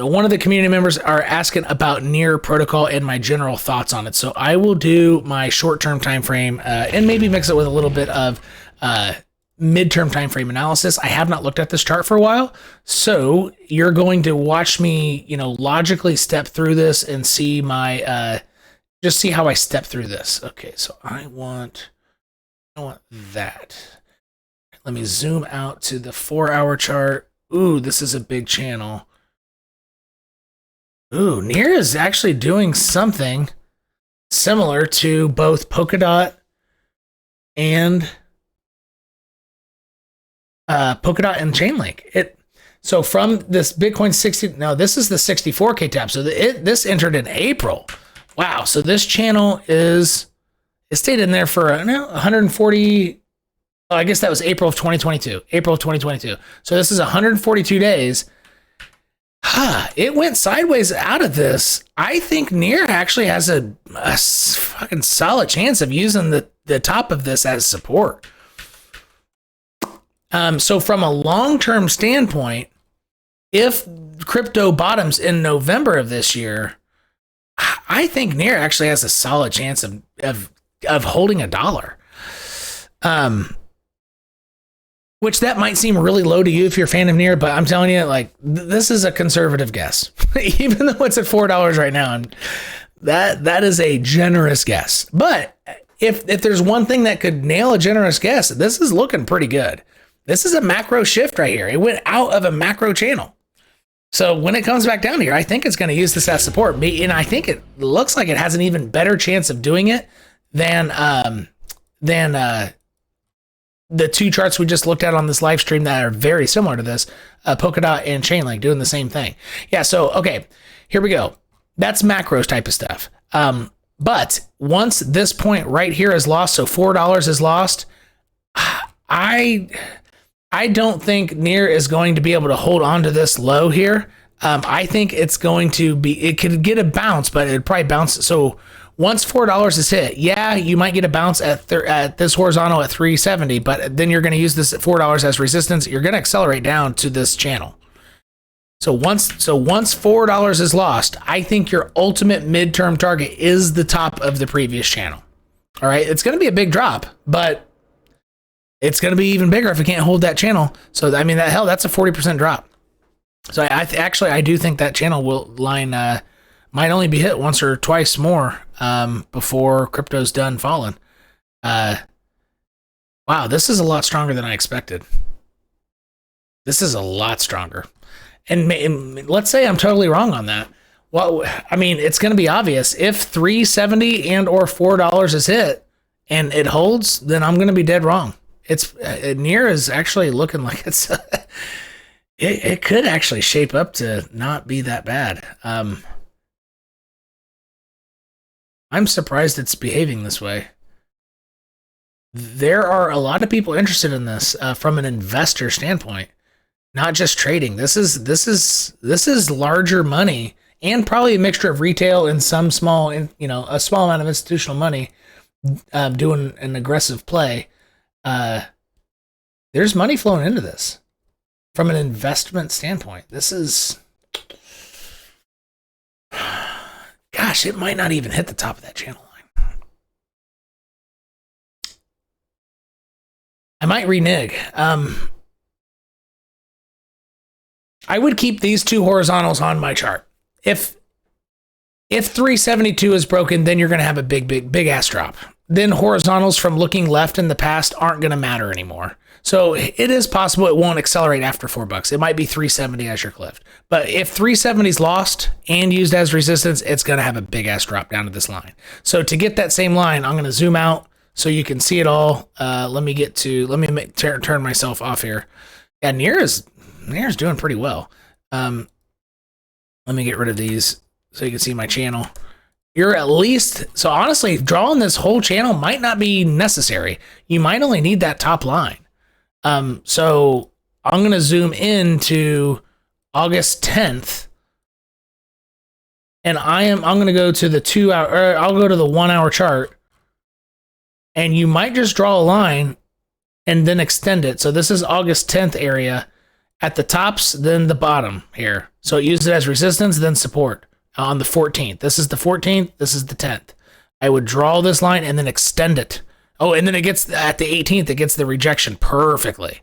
one of the community members are asking about Near protocol and my general thoughts on it. So I will do my short-term time frame and maybe mix it with a little bit of midterm time frame analysis. I have not looked at this chart for a while, so you're going to watch me, logically step through this and see my just see how I step through this. Okay, so I want that. Let me zoom out to the 4-hour chart. Ooh, this is a big channel. Ooh, Near is actually doing something similar to both Polkadot and Chainlink. So from this Bitcoin 60, no, this is the 64K tap. So this entered in April. Wow. So this channel it stayed in there for 140. Oh, I guess that was April of 2022. April of 2022. So this is 142 days. It went sideways out of this. I think Near actually has a fucking solid chance of using the top of this as support. So from a long-term standpoint, if crypto bottoms in November of this year, I think Near actually has a solid chance of holding $1. Which that might seem really low to you if you're a fan of Near, but I'm telling you, this is a conservative guess. Even though it's at $4 right now, and that is a generous guess. But if there's one thing that could nail a generous guess, this is looking pretty good. This is a macro shift right here. It went out of a macro channel. So when it comes back down here, I think it's going to use this as support. And I think it looks like it has an even better chance of doing it than the two charts we just looked at on this live stream that are very similar to this, Polkadot and Chainlink doing the same thing. Yeah, so, okay, here we go. That's macros type of stuff. But once this point right here is lost, so $4 is lost, I don't think Near is going to be able to hold on to this low here. I think it could get a bounce, but it'd probably bounce. So once $4 is hit, yeah, you might get a bounce at this horizontal at 370, but then you're going to use this at $4 as resistance. You're going to accelerate down to this channel. So once $4 is lost, I think your ultimate midterm target is the top of the previous channel. All right, it's going to be a big drop, but it's going to be even bigger if it can't hold that channel. So I mean, that's a 40% drop. So I do think that channel might only be hit once or twice more before crypto's done falling. Wow, this is a lot stronger than I expected. This is a lot stronger. And let's say I'm totally wrong on that. Well, I mean, it's going to be obvious. If 370 and or $4 is hit and it holds, then I'm going to be dead wrong. Near is actually looking like it could actually shape up to not be that bad. I'm surprised it's behaving this way. There are a lot of people interested in this from an investor standpoint, not just trading. This is larger money and probably a mixture of retail and some small, a small amount of institutional money doing an aggressive play. There's money flowing into this from an investment standpoint. This is, gosh, it might not even hit the top of that channel line. I might renege. I would keep these two horizontals on my chart. If 372 is broken, then you're going to have a big ass drop. Then horizontals from looking left in the past aren't going to matter anymore. So it is possible it won't accelerate after $4. It might be 370 as your cliff. But if 370 is lost and used as resistance, it's going to have a big ass drop down to this line. So to get that same line, I'm going to zoom out so you can see it all. Let me turn myself off here. Yeah, Near is doing pretty well. Let me get rid of these so you can see my channel. You're at least, so honestly, drawing this whole channel might not be necessary. You might only need that top line. So I'm going to zoom into August 10th, and I'm going to go to the 2 hour, or I'll go to the 1 hour chart, and you might just draw a line and then extend it. So this is August 10th area. at the tops, then the bottom here. So it used it as resistance, then support on the 14th. This is the 14th. This is the 10th. I would draw this line and then extend it. Oh, and then it gets at the 18th, it gets the rejection perfectly.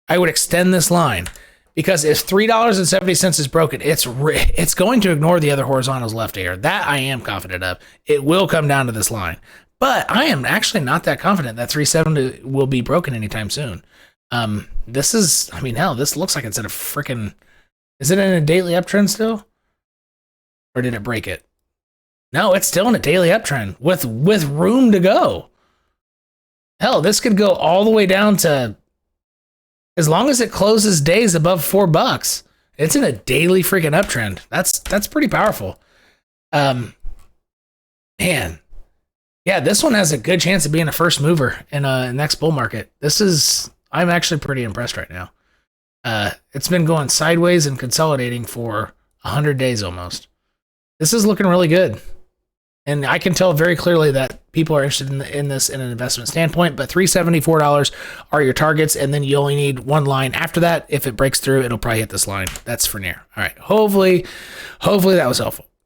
I would extend this line because if $3.70 is broken, it's going to ignore the other horizontals left here. That I am confident of. It will come down to this line. But I am actually not that confident that 370 will be broken anytime soon. This is, I mean, hell, this looks like it's at a freaking, is it in a daily uptrend still? Or did it break it? No, it's still in a daily uptrend with room to go. Hell, this could go all the way down to, as long as it closes days above $4, it's in a daily freaking uptrend. That's pretty powerful. Man. Yeah, this one has a good chance of being a first mover in a next bull market. I'm actually pretty impressed right now. It's been going sideways and consolidating for 100 days almost. This is looking really good. And I can tell very clearly that people are interested in this in an investment standpoint, but $374 are your targets, and then you only need one line after that. If it breaks through, it'll probably hit this line. That's for near. All right. Hopefully that was helpful.